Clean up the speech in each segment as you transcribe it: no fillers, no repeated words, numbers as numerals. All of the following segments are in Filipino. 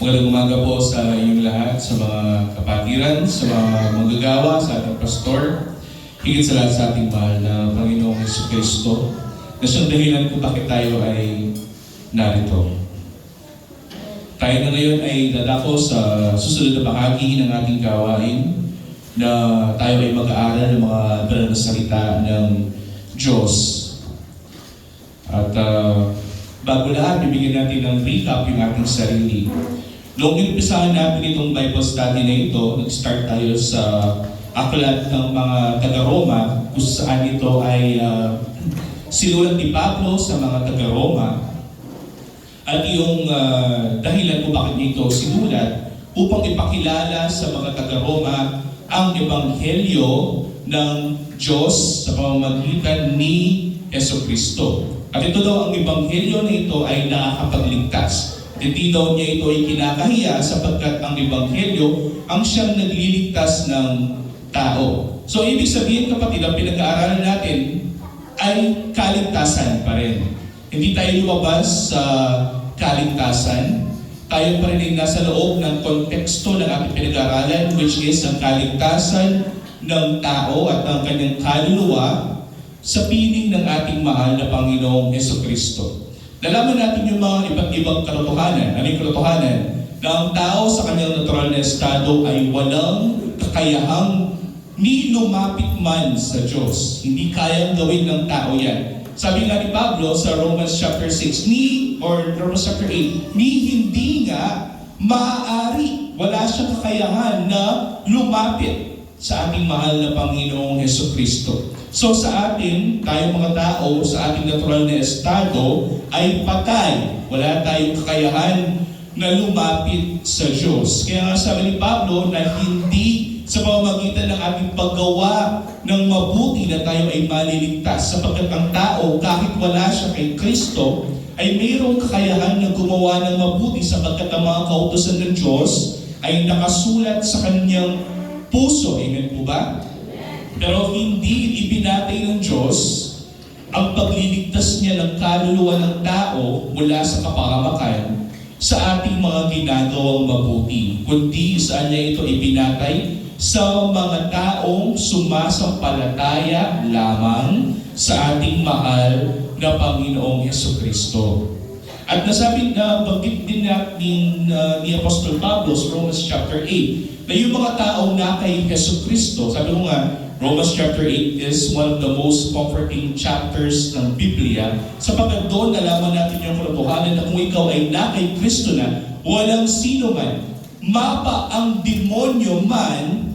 Magandang umaga po sa inyong lahat, sa mga kapatiran, sa mga manggagawa, sa ating pastor, higit sa lahat sa ating mahal na Panginoong Jesucristo, na siyang dahilan kung bakit tayo ay narito. Tayo na ngayon ay dadako sa susunod na bahagi ng ating gawain na tayo ay mag-aaral ng mga banal na salita ng Diyos. At bago lahat, bibigyan natin ng recap yung ating sarili. Noong inumpisahan natin itong Bible study na ito, nag-start tayo sa aklat ng mga taga-Roma, kung saan ito ay sinulat ni Pablo sa mga taga-Roma. At yung dahilan kung bakit ito sinulat, upang ipakilala sa mga taga-Roma ang ebanghelyo ng Diyos sa pamamagitan ni Jesucristo. At ito daw ang ebanghelyo na ito ay nakakapagligtas. Hindi daw niya ito ay kinakahiya sapagkat ang ebanghelyo ang siyang nagliligtas ng tao. So ibig sabihin kapatid, ang pinag-aaralan natin ay kaligtasan pa rin. Hindi tayo lumabas sa kaligtasan. Tayo pa rin ay nasa loob ng konteksto ng ating pinag-aaralan, which is ang kaligtasan ng tao at ang kanyang kaluluwa sa piling ng ating mahal na Panginoong Jesucristo. Nalaman natin yung mga iba't ibang katotohanan. Ano yung katotohanan? Na ang tao sa kanyang natural na estado ay walang kakayahang ni lumapit man sa Diyos. Hindi kayang gawin ng tao yan. Sabi nga ni Pablo sa Romans chapter 6, Romans chapter 8, hindi nga maaari, wala siyang kakayahan na lumapit sa ating mahal na Panginoong Jesucristo. So sa atin, tayong mga tao, sa ating natural na estado, ay patay. Wala tayong kakayahan na lumapit sa Diyos. Kaya nga sabi ni Pablo na hindi sa pamamagitan ng ating paggawa ng mabuti na tayo ay maliligtas. Sapagkat ang tao, kahit wala siya kay Kristo, ay mayroong kakayahan na gumawa ng mabuti sapagkat ang mga kautusan ng Diyos ay nakasulat sa kanyang puso. Amen po ba? Pero hindi ibinatay ng Diyos ang pagliligtas niya ng kaluluwa ng tao mula sa kapahamakan sa ating mga ginagawang mabuti. Kundi saan niya ito ibinatay? Sa mga taong sumasampalataya lamang sa ating mahal na Panginoong Jesucristo. At nasabi na banggit din natin ni Apostol Pablo sa Romans chapter 8 na yung mga taong na kay Jesucristo, sabi ko nga, Romans chapter 8 is one of the most comforting chapters ng Biblia sapagkat doon nalaman natin yung katotohanan na kung ikaw ay na kay Kristo na, walang sino man, mapa ang demonyo man,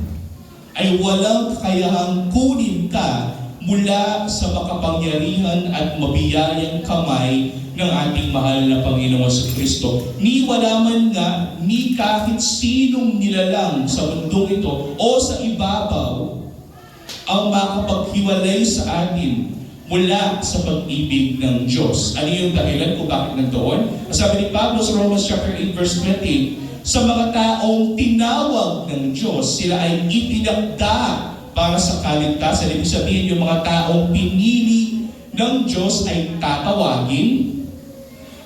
ay walang kakayahang kunin ka mula sa makapangyarihan at mabiyayang kamay ng ating mahal na Panginoon sa Kristo. Ni wala man nga, ni kahit sinong nilalang sa mundong ito o sa ibabaw, ang makapaghiwalay sa atin mula sa pag-ibig ng Diyos. Ano yung dahilan kung bakit nandoon? Sabi ni Pablo sa Romans chapter 8 verse 20, sa mga taong tinawag ng Diyos, sila ay itinakda para sa kaligtasan. Ibig sabihin yung mga taong pinili ng Diyos ay tatawagin.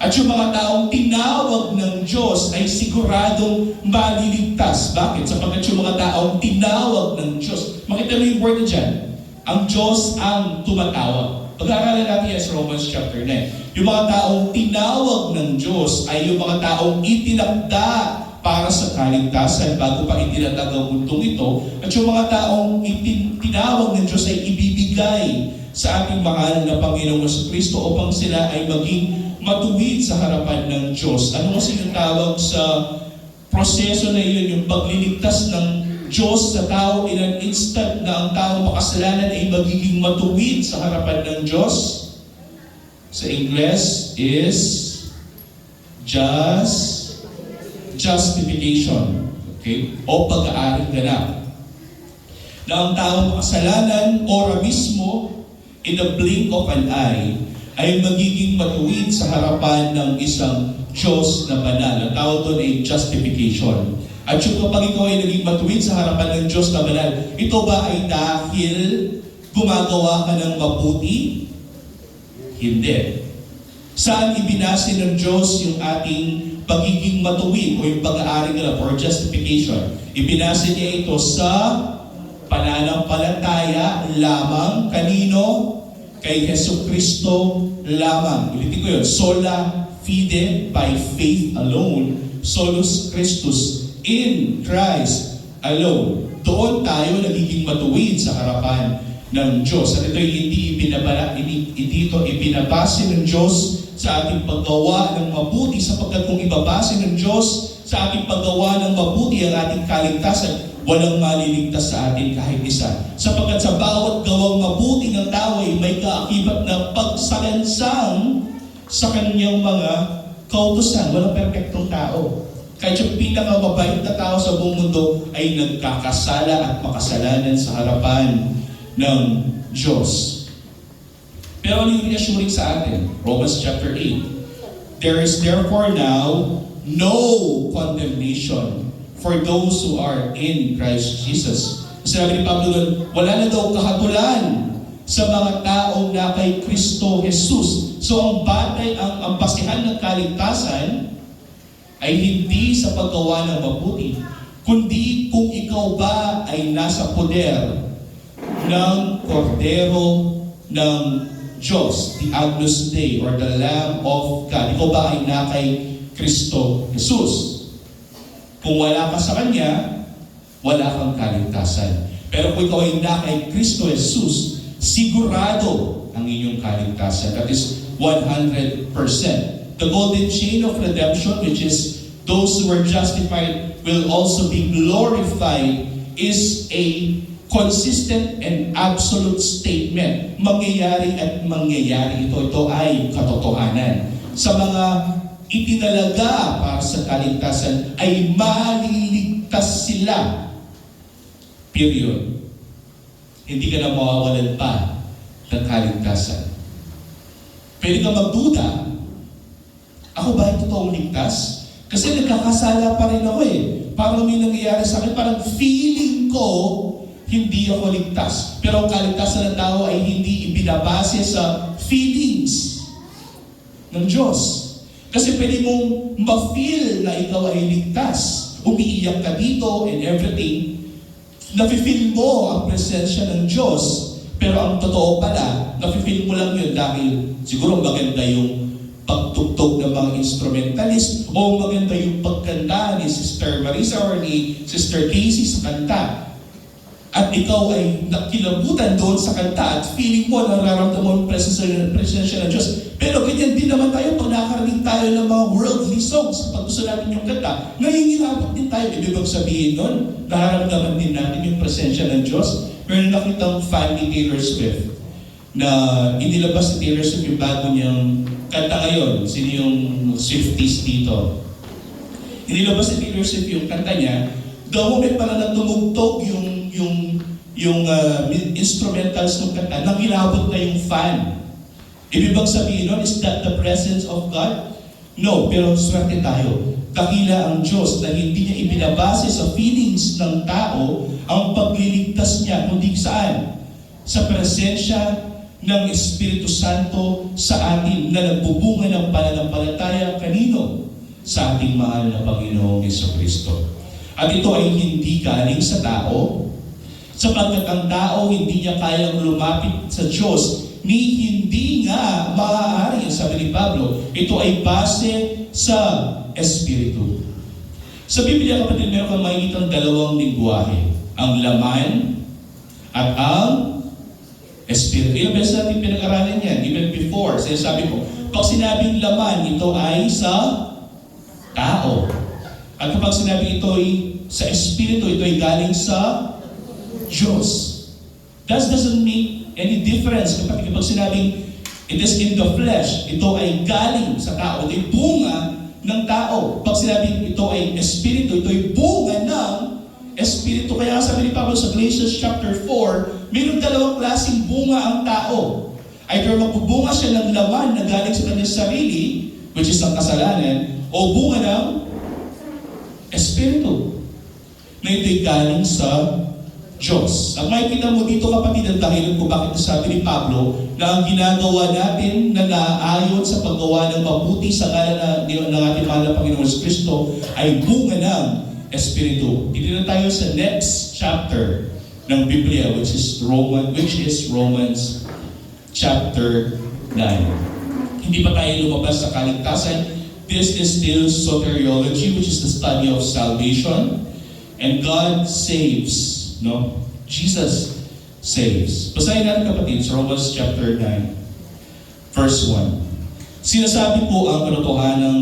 At yung mga taong tinawag ng Diyos ay siguradong maliligtas. Bakit? Sapagkat yung mga taong tinawag ng Diyos, makita mo yung word na dyan, ang Diyos ang tumatawag. Pag-aaralan natin yan sa Romans chapter 9. Yung mga taong tinawag ng Diyos ay yung mga taong itinakda para sa kaligtasan bago pa itinatag ang mundong ito. At yung mga taong tinawag ng Diyos ay ibibigay sa ating mahal na Panginoong Jesucristo upang sila ay maging matuwid sa harapan ng Diyos. Ano kasi yung tawag sa proseso na yun, yung pagliligtas ng Diyos sa tao in an instant na ang tao makasalanan ay magiging matuwid sa harapan ng Diyos? Sa English is justification. Okay? O pag-aaring ganap. Na ang taong makasalanan, ora mismo, in the blink of an eye, ay magiging matuwid sa harapan ng isang Diyos na banal. Ang tawag doon ay justification. At yung kapag ikaw ay naging matuwid sa harapan ng Diyos na banal, ito ba ay dahil gumagawa ka ng mabuti? Hindi. Saan ibinase ng Diyos yung ating pagiging matuwid o yung pag-aari nila for justification. Ibinase niya ito sa pananampalataya lamang. Kanino? Kay Hesus Kristo lamang. Ulitin ko yun. Sola fide, by faith alone. Solus Christus, in Christ alone. Doon tayo nagiging matuwid sa harapan ng Diyos. At ito'y hindi ibinabase ng Diyos sa ating paggawa ng mabuti, sapagkat kung ibabase ng Diyos sa ating paggawa ng mabuti ang ating kaligtasan, walang maliligtas sa atin kahit isa. Sapagkat sa bawat gawang mabuti ng tao ay may kaakibat na pagsalansang sa kanyang mga kautusan. Walang perpektong tao. Kahit yung pinakamabait na tao sa buong mundo ay nagkakasala at makasalanan sa harapan ng Diyos. Pero ano yung reassuring sa atin? Romans chapter 8. There is therefore now no condemnation for those who are in Christ Jesus. Sabi ni Pablo doon, wala na daw kahatulan sa mga taong na kay Kristo Jesus. So ang basihan ng kaligtasan ay hindi sa paggawa ng mabuti, kundi kung ikaw ba ay nasa poder ng Kordero ng Diyos, the Agnus Dei or the Lamb of God. Ikaw ba ay na kay Kristo Jesus? Kung wala ka sa Kanya, wala kang kaligtasan. Pero kung ikaw ay na kay Kristo Jesus, sigurado ang inyong kaligtasan. That is 100%. The golden chain of redemption, which is those who are justified will also be glorified, is a consistent and absolute statement. Mangyayari at mangyayari ito. Ito ay katotohanan. Sa mga itinalaga para sa kaligtasan ay maliligtas sila. Period. Hindi ka na mawawalan pa ng kaligtasan. Pwede ka magduda, ako ba ay totoong ligtas? Kasi nagkakasala pa rin ako eh. Parang may nangyayari sa akin, parang feeling ko hindi ako ligtas. Pero ang kaligtasan ng tao ay hindi ibinabase sa feelings ng Diyos. Kasi pwede mong ma-feel na ikaw ay ligtas. Umiiyak ka dito and everything. Nafe-feel mo ang presensya ng Diyos. Pero ang totoo pala, nafe-feel mo lang yun dahil siguro maganda yung pagtugtog ng mga instrumentalist o maganda yung pagkanta ni Sister Marisa or ni Sister Casey sa kanta. At ikaw ay nakilabutan doon sa kanta at feeling mo, nararamdaman mo presensya ng Diyos. Pero ganyan din naman tayo pag nakarinig tayo ng mga worldly songs. Pag gusto natin yung kanta, nangingilabot din tayo. Ibig bang sabihin nun, nararamdaman din natin yung presensya ng Diyos. Pero nakitang fan ni Taylor Swift na inilabas ni Taylor Swift yung bago niyang kanta ngayon. Sino yung Swifties dito? Inilabas ni Taylor Swift yung kanta niya. The moment pala na tumugtog yung instrumentals ng kanta, nangilabot na yung fan. Ibig bang sabihin nun, is that the presence of God? No, pero swerte tayo. Dakila ang Diyos na hindi niya ibinabase sa feelings ng tao ang pagliligtas niya, kundi saan? Sa presensya ng Espiritu Santo sa atin na nagbubunga ng pananampalataya kanino? Sa ating mahal na Panginoong Jesucristo. At ito ay hindi galing sa tao, sapagkat ang tao hindi niya kayang lumapit sa Diyos, ni hindi nga maaari, sabi ni Pablo, ito ay base sa Espiritu. Sa Biblia, kapatid, meron kang makikitang dalawang lingwahe. Ang laman at ang Espiritu. Ilang beses natin pinag-aralan yan, even before. Sinasabi ko, pag sinabing laman, ito ay sa tao. At kapag sinabi ito ay sa Espiritu, ito ay galing sa Diyos. That doesn't make any difference kapag sinabing it is in the flesh, ito ay galing sa tao, ito ay bunga ng tao. Pag sinabing ito ay Espiritu, ito ay bunga ng Espiritu. Kaya sabi ni Pablo sa Galatians chapter 4, mayroong dalawang klaseng bunga ang tao. Either magbubunga siya ng laman na galing sa kanyang sarili, which is ang kasalanan, o bunga ng Espiritu, na ito'y galing sa Diyos. At makikita mo dito kapatid ang dahilan kung bakit nasabi ni Pablo na ang ginagawa natin na naaayon sa paggawa ng mabuti sa ngalan ng ating mahal na Panginoon Kristo ay bunga ng Espiritu. Dito na tayo sa next chapter ng Biblia which is Romans chapter 9. Hindi pa tayo lumabas sa kaligtasan. This is still soteriology, which is the study of salvation. And God saves. No? Jesus saves. Basahin natin kapatid sa Romans chapter 9, verse 1. Sinasabi po ang katotohanan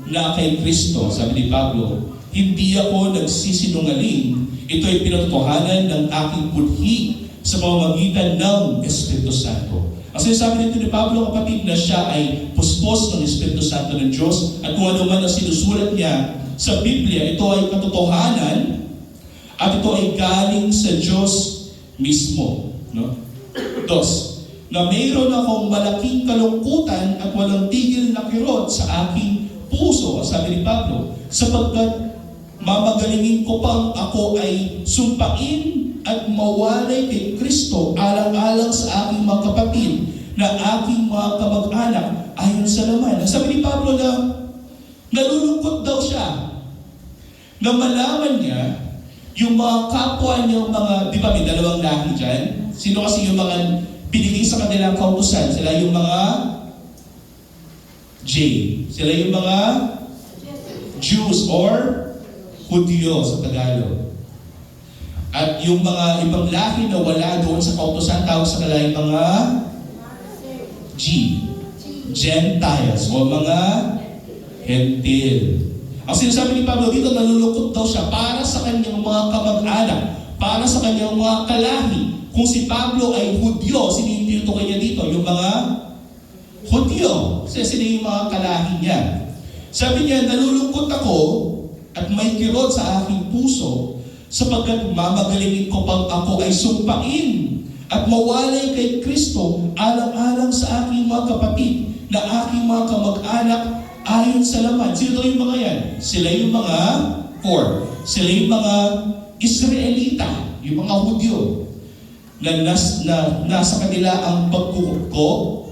na kay Kristo, sabi ni Pablo, hindi ako nagsisinungaling. Ito ay pinatotohanan ng aking budhi sa pamamagitan ng Espiritu Santo. Ang sinasabi nito ni Pablo kapatid na siya ay puspos ng Espiritu Santo ng Diyos at kung ano man ang sinusulat niya sa Biblia, ito ay katotohanan at ito ay galing sa Diyos mismo. No? Dos, na mayroon akong malaking kalungkutan at walang tigil na kirot sa aking puso, sabi ni Pablo, sapagkat mamagalingin ko pang ako ay sumpain at mawalay kay Kristo alang-alang sa aking mga kapatid na aking mga kamag-anak ayon sa laman. Sabi ni Pablo na nalulungkot daw siya na malaman niya yung mga kapwa niyang mga, di ba may dalawang lahi dyan? Sino kasi yung mga binigay sa kanilang kautusan? Sila yung mga J. Sila yung mga Jews or Hudyo sa Tagalog. At yung mga ibang lahi na wala doon sa kautusan, tawag sa kanila yung mga G. Gentiles o mga Hentil. Ang sinasabi ni Pablo dito, nalulungkot daw siya para sa kanyang mga kamag-anak, para sa kanyang mga kalahi. Kung si Pablo ay Hudyo, sino yung tinutukoy niya dito? Yung mga Hudyo. Kasi sila yung mga kalahi niya. Sabi niya, nalulungkot ako at may kirot sa aking puso sapagkat mamagalingin ko pang ako ay sumpain at mawalay kay Kristo alang-alang sa aking mga kapatid na aking mga kamag-anak ayon sa laman. Sino daw yung mga yan? Sila yung mga core. Sila yung mga Israelita, yung mga Hudyo na nasa kanila ang pagkukuko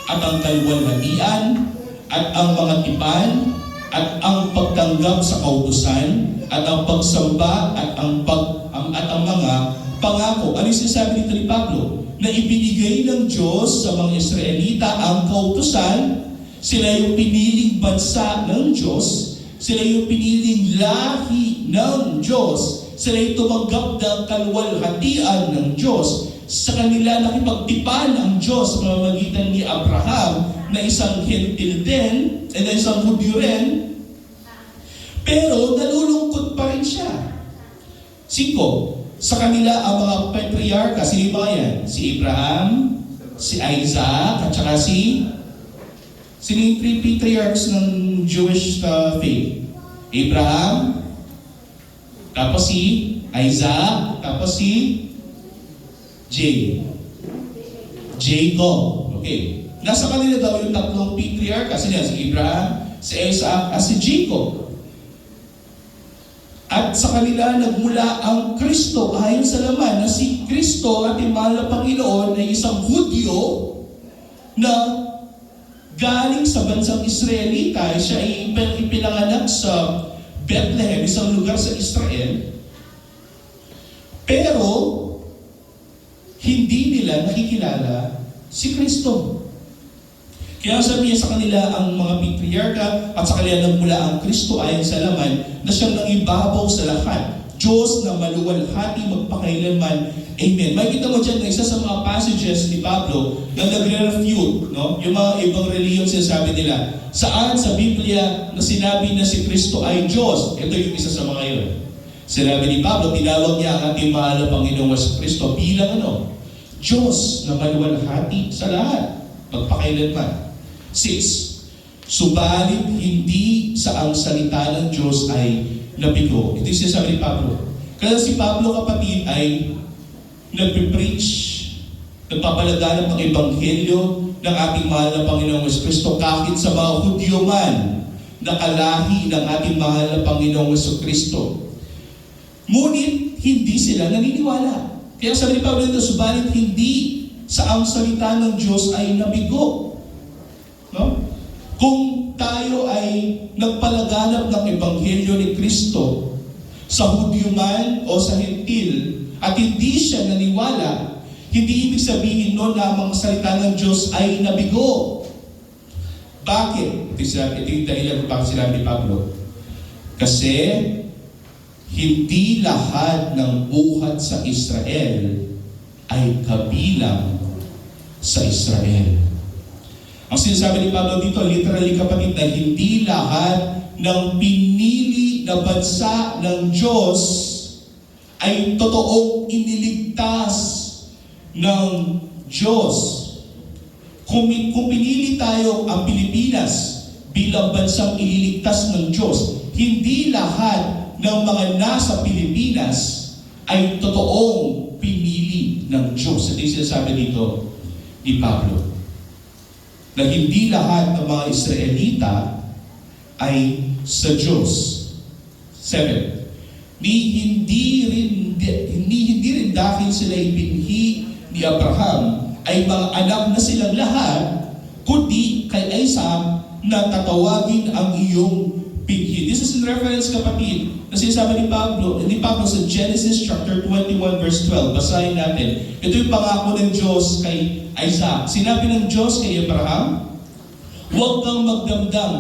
at ang kalwalhatian at ang mga tipan at ang pagtanggap sa kautusan at ang pagsamba at ang mga pangako. Ano yung sinasabi dito ni Pablo? Na ibinigay ng Diyos sa mga Israelita ang kautusan. Sila yung piniling bansa ng Diyos. Sila yung piniling lahi ng Diyos. Sila yung tumanggap ng kalwalhatian ng Diyos. Sa kanila nakipagtipan ang Diyos sa pamamagitan ni Abraham na isang Hentil din at isang Hudyo rin. Pero nalulungkot pa rin siya. 5. Sa kanila ang mga patriarka, sino ba yan? Si Abraham, si Isaac, at saka sino yung 3 patriarchs ng Jewish faith? Abraham, tapos si Isaac, tapos si Jacob. Okay. Nasa kanila daw yung 3 patriarch, kasi si Abraham, si Isaac, at si Jacob. At sa kanila nagmula ang Kristo ayon sa laman na si Kristo ating mahal na Panginoon ay isang Hudyo na galing sa bansang Israelita. Siya ay ipinanganak sa Bethlehem, isang lugar sa Israel. Pero hindi nila nakikilala si Kristo. Kaya sabi niya sa kanila ang mga patriarka at sa kanila nagmula ang Kristo ayon sa laman na siyang nangibabaw sa lahat. Diyos na maluwalhati magpakailanman. Amen. Makikita mo dyan na isa sa mga passages ni Pablo na nagre-refute, no? Yung mga ibang reliyon sinasabi nila. Saan sa Biblia na sinabi na si Kristo ay Diyos? Ito yung isa sa mga yun. Sinabi ni Pablo, tinawag niya ang ating mahal na Panginoong Kristo bilang Diyos na maluwalhati sa lahat. Magpakailanman. 6. Subalit hindi sa ang salita ng Diyos ay nabigo. Ito yung sinasabi ni Pablo. Kaya si Pablo kapatid ay nagpipreach, nagpapalaganap ng ebanghelyo ng ating mahal na Panginoong Kristo kahit sa mga Hudyo man na kalahi ng ating mahal na Panginoong Kristo. Ngunit hindi sila naniniwala. Kaya sabi ni Pablo dito, subalit hindi sa ang salita ng Diyos ay nabigo. No? Kung tayo ay nagpalaganap ng Ebanghelyo ni Kristo sa Hudyo man o sa Hentil at hindi siya naniwala, hindi ibig sabihin no na ang salita ng Diyos ay nabigo. Bakit? Ito yung dahilan kung bakit sinabi ni Pablo. Kasi hindi lahat ng buhat sa Israel ay kabilang sa Israel. Ang sinasabi ni Pablo dito, literally kapatid, na hindi lahat ng pinili na bansa ng Diyos ay totoong iniligtas ng Diyos. Kung pinili tayo ang Pilipinas bilang bansang ililigtas ng Diyos, hindi lahat ng mga nasa Pilipinas ay totoong pinili ng Diyos. Ito yung sinasabi dito ni Pablo. Na hindi lahat ng mga Israelita ay sa Diyos. 7. Hindi rin dahil sila ibinhi ni Abraham ay mga anak na silang lahat, kundi kay Isaac na tatawagin ang iyong binhi. This is in reference, kapatid, na sinasabi ni Pablo sa Genesis chapter 21 verse 12. Basahin natin. Ito yung pangako ng Diyos kay Isaac. Sinabi ng Diyos kay Abraham, huwag kang magdamdam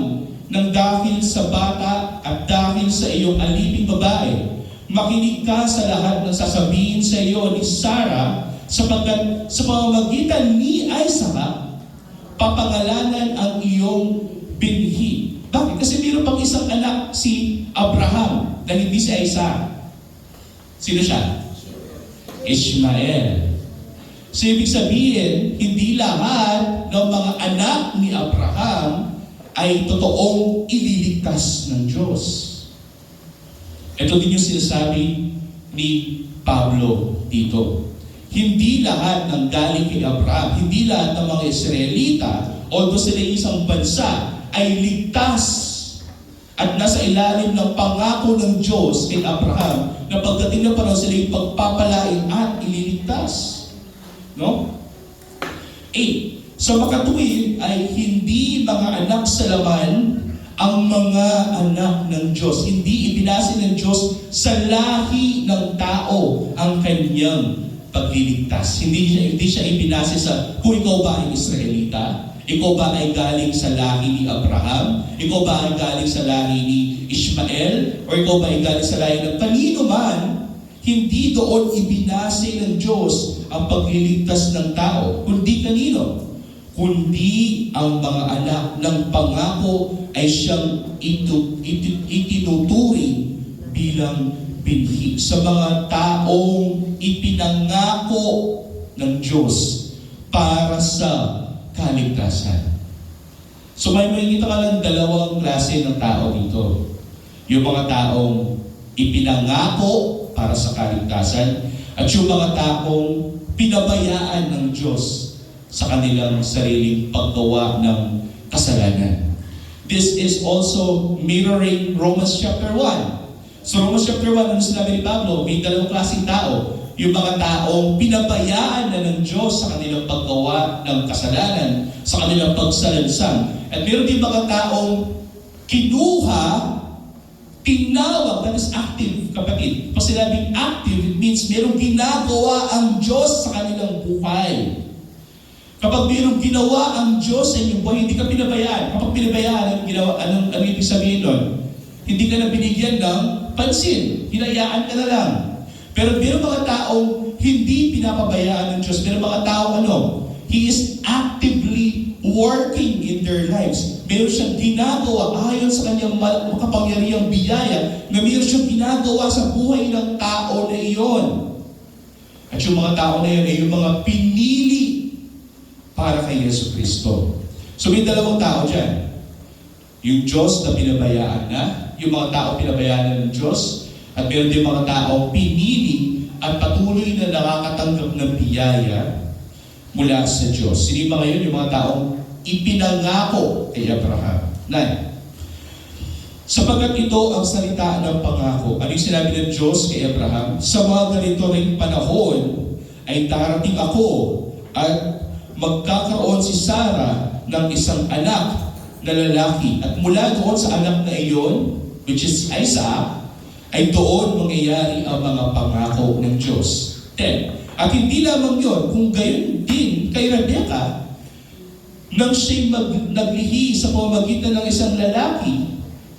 ng dahil sa bata at dahil sa iyong aliping babae. Makinig ka sa lahat ng sasabihin sa iyo ni Sarah, sapagkat sa pamamagitan ni Isaac, papangalanan ang iyong binhi. Bakit? Kasi mayroon pang isang anak, si Abraham, na hindi si Isaac. Sino siya? Ishmael. So ibig sabihin, hindi lahat ng mga anak ni Abraham ay totoong ililigtas ng Diyos. Ito din yung sinasabi ni Pablo dito. Hindi lahat ng galing kay Abraham, hindi lahat ng mga Israelita, although sila isang bansa, ay ligtas at nasa ilalim ng pangako ng Diyos kay Abraham na pagdating na panahon sila yung pagpapalain at ililigtas. No? 8. Sa makatuwid ay hindi mga anak sa laman ang mga anak ng Diyos. Hindi ibinase ng Diyos sa lahi ng tao ang kanyang pagliligtas. Hindi siya ibinase sa kung ikaw ba ay Israelita, ikaw ba ay galing sa lahi ni Abraham, ikaw ba ay galing sa lahi ni Ishmael, o ikaw ba ay galing sa lahi ng kanino man. Hindi doon ibinase ng Diyos ang pagliligtas ng tao, kundi kanino? Kundi ang mga anak ng pangako ay siyang itinuturing bilang binhi sa mga taong ipinangako ng Diyos para sa kaligtasan. So may makikita ka ng dalawang klase ng tao dito. Yung mga taong ipinangako para sa kaligtasan at yung mga taong pinabayaan ng Diyos sa kanilang sariling paggawa ng kasalanan. This is also mirroring Romans chapter 1. So Romans chapter 1, ano sinabi ni Pablo? May dalawang klaseng tao. Yung mga taong pinabayaan na ng Diyos sa kanilang paggawa ng kasalanan, sa kanilang pagsalansang. At meron din mga taong kinuha, tinawag, that is active, kapatid. Pag sinabing active, it means merong ginagawa ang Diyos sa kanilang buhay. Kapag merong ginawa ang Diyos sa inyong buhay, hindi ka pinabayaan. Kapag pinabayaan, anong ibig sabihin nun? Hindi ka na binigyan ng pansin. Hinayaan ka na lang. Pero merong mga taong hindi pinapabayaan ng Diyos. Merong mga taong He is actively working in their lives. Meron siyang ginagawa ayon sa kanyang makapangyarihang biyaya na meron siyang ginagawa sa buhay ng tao na iyon. At yung mga tao na yun ay yung mga pinili para kay Yesu Kristo. So may dalawang tao dyan. Yung Diyos na pinabayaan na, yung mga tao pinabayaan na ng Diyos, at meron din mga tao pinili at patuloy na nakakatanggap ng biyaya mula sa Diyos. Sino ba ngayon yung mga taong ipinangako kay Abraham? 9. Sapagkat ito ang salita ng pangako. Ano yung sinabi ng Diyos kay Abraham? Sa mga ganito ring panahon ay darating ako at magkakaroon si Sarah ng isang anak na lalaki. At mula doon sa anak na iyon, which is Isaac, ay doon mangyayari ang mga pangako ng Diyos. 10. At hindi lamang yun, kung gayon din kay Rebecca, nang siya'y naglihi sa pamamagitan ng isang lalaki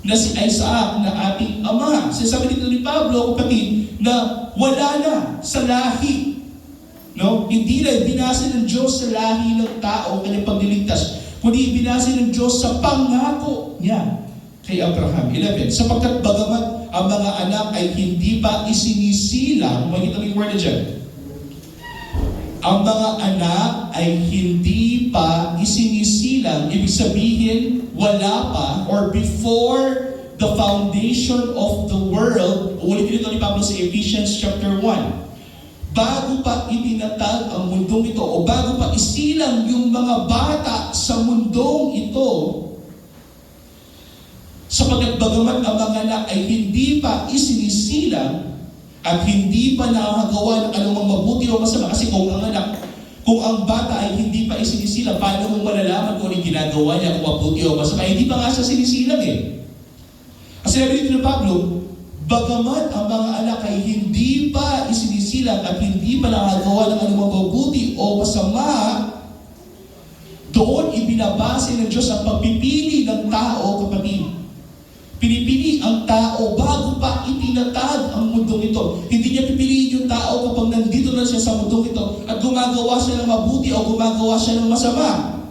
na si Isaac na ating ama. Sasabi dito ni Pablo, kapatid, na wala na sa lahi. No? Hindi na binasa ng Diyos sa lahi ng tao kanyang pagliligtas, kundi binasa ng Diyos sa pangako niya kay Abraham. 11. Sapagkat bagamat ang mga anak ay hindi pa isinisilang, makita mo yung word na dyan. Ang mga anak ay hindi pa isinisilang, ibig sabihin, wala pa, or before the foundation of the world, ulitin ito ni Pablo sa Ephesians chapter 1, bago pa itinatag ang mundong ito, o bago pa isilang yung mga bata sa mundong ito, sapagkat bagamat ang mga anak ay hindi pa isinisilang at hindi pa nakakagawa ng anumang mabuti o masama, kasi kung ang bata ay hindi pa isinisilang, paano mo malalaman kung ano ginagawa niya, kung mabuti o masama? Hindi pa nga siya sinisilang eh. Kasi sabi dito ng Pablo, bagamat ang mga anak ay hindi pa isinisilang at hindi pa nakagawa ng anumang mabuti o masama, doon ibinabase ng Diyos ang pagpipili ng tao, kapatid. Pinipili ang tao bago pa itinatag ang mundong ito. Hindi niya pipiliin yung tao kapag nandito na siya sa mundong ito at gumagawa siya ng mabuti o gumagawa siya ng masama.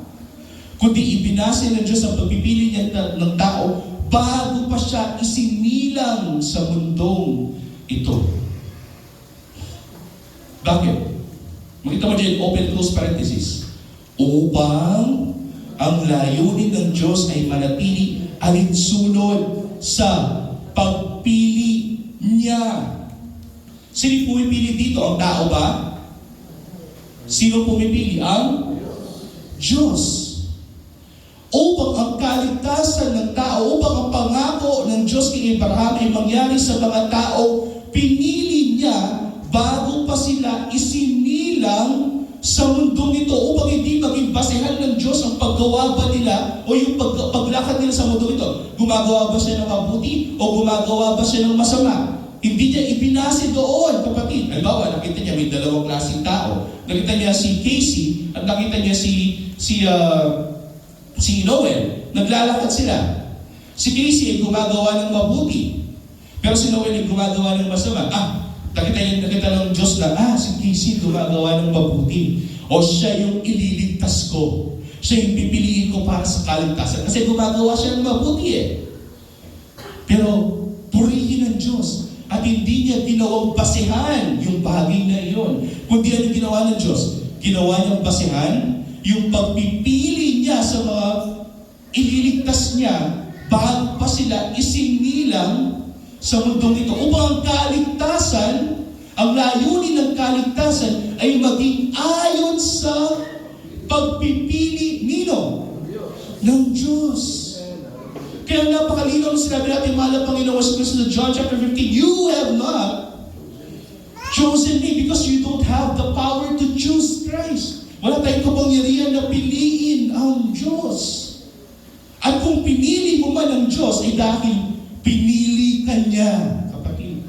Kundi ibinase ng Diyos ang pagpipili niya ng tao bago pa siya isinilang sa mundong ito. Bakit? Makita mo dyan, open close parenthesis. Upang ang layunin ng Diyos ay manatili alinsunod sa pagpili niya. Sino pumipili dito? Ang tao ba? Sino pumipili? Ang Diyos. Upang ang kaligtasan ng tao, upang ang pangako ng Diyos kay Abraham ay mangyari sa mga tao, pinili niya bago pa sila isinilang sa mundong ito, upang hindi maging basehan ng Diyos ang paggawa ba nila o yung paglakad nila sa mundong ito. Gumagawa ba siya ng mabuti o gumagawa ba siya ng masama? Hindi niya ibinase doon, kapatid. Halimbawa, nakita niya may dalawang klaseng tao. Nakita niya si Casey at nakita niya si Noel. Naglalakad sila. Si Casey ay gumagawa ng mabuti, pero si Noel ay gumagawa ng masama. Nakita ng Diyos na, si Casey gumagawa ng mabuti. O siya yung ililigtas ko. Siya yung pipiliin ko para sa kaligtasan. Kasi gumagawa siya ng mabuti eh. Pero, purihin ng Diyos. At hindi niya ginawang basehan yung bagay na iyon. Kundi ano ginawa ng Diyos? Ginawa niyang basehan yung pagpipili niya sa mga ililigtas niya bago pa sila isinilang sa mundong ito, upang ang kaligtasan, ang layunin ng kaligtasan ay maging ayon sa pagpipili ng Diyos. Kaya napakalinaw ng sinabi natin, mahal na Panginoon sa Kristo, John chapter 15, you have not chosen me because you don't have the power to choose Christ. Wala tayong kapangyarihan na piliin ang Diyos. At kung pinili mo man ang Diyos, ay dahil pinili ka niya, kapatid.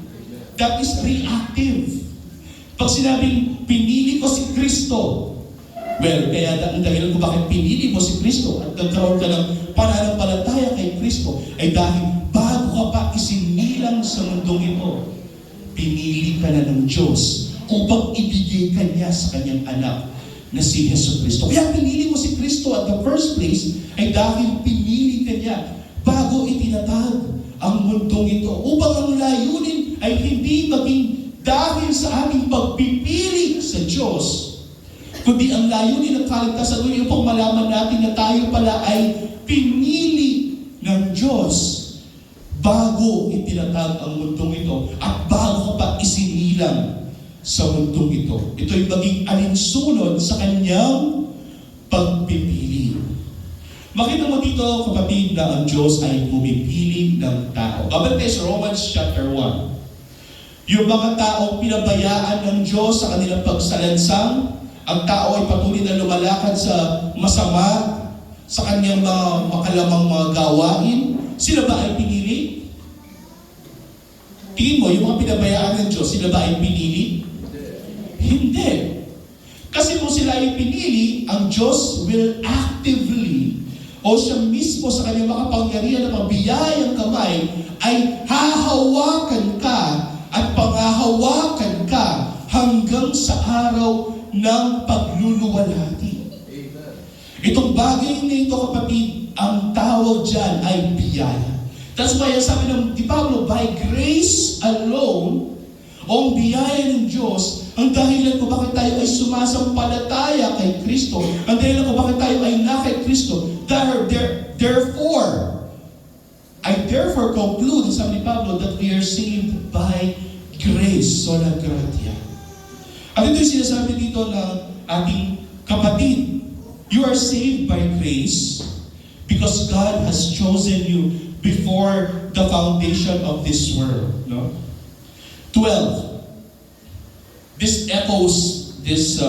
That is reactive. Pag sinabing, pinili ko si Kristo, well, kaya ang dahilan ko bakit pinili mo si Kristo at nagkaroon ka ng pananampalataya kay Kristo, ay dahil bago ka pa isinilang sa mundong ito, pinili ka na ng Diyos upang ibigay ka niya sa kanyang anak na si Yesu Kristo. Kaya pinili mo si Kristo at the first place, ay dahil pinili ka niya bago itinatag ang mundong ito, upang ang layunin ay hindi maging dahil sa ating pagpipili sa Diyos, kundi ang layunin ng kaligtasan ay upang malaman natin na tayo pala ay pinili ng Diyos bago itinatag ang mundong ito at bago pa isinilang sa mundong ito. Ito ay maging alinsunod sa kanyang pagpipili. Makita mo dito, kapatid, na ang Diyos ay pumipili ng tao. Babalik tayo sa Romans chapter 1. Yung mga taong pinabayaan ng Diyos sa kanilang pagsalansang, ang tao ay patuloy na lumalakad sa masama, sa kanyang mga makalamang mga gawain, sila ba ay pinili? Tingin mo, yung mga pinabayaan ng Diyos, sila ba ay pinili? Hindi. Kasi kung sila ay pinili, ang Diyos will actively, o siya mismo sa kanyang makapangyarihan na mabiyayang kamay, ay hahawakan ka at panghahawakan ka hanggang sa araw ng pagluluwalhati. Itong bagay na ito, kapatid, ang tawag dyan ay biyaya. That's why sabi ng di Pablo, by grace alone, o ang biyaya ng Diyos, ang dahilan kung bakit tayo ay sumasampalataya kay Kristo, ang dahilan kung bakit tayo ay na kay Kristo, therefore, I therefore conclude, sabi ni Pablo, that we are saved by grace, sola gratia. At ito yung sinasabi dito ng ating kapatid, you are saved by grace because God has chosen you before the foundation of this world. No? 12. This echoes this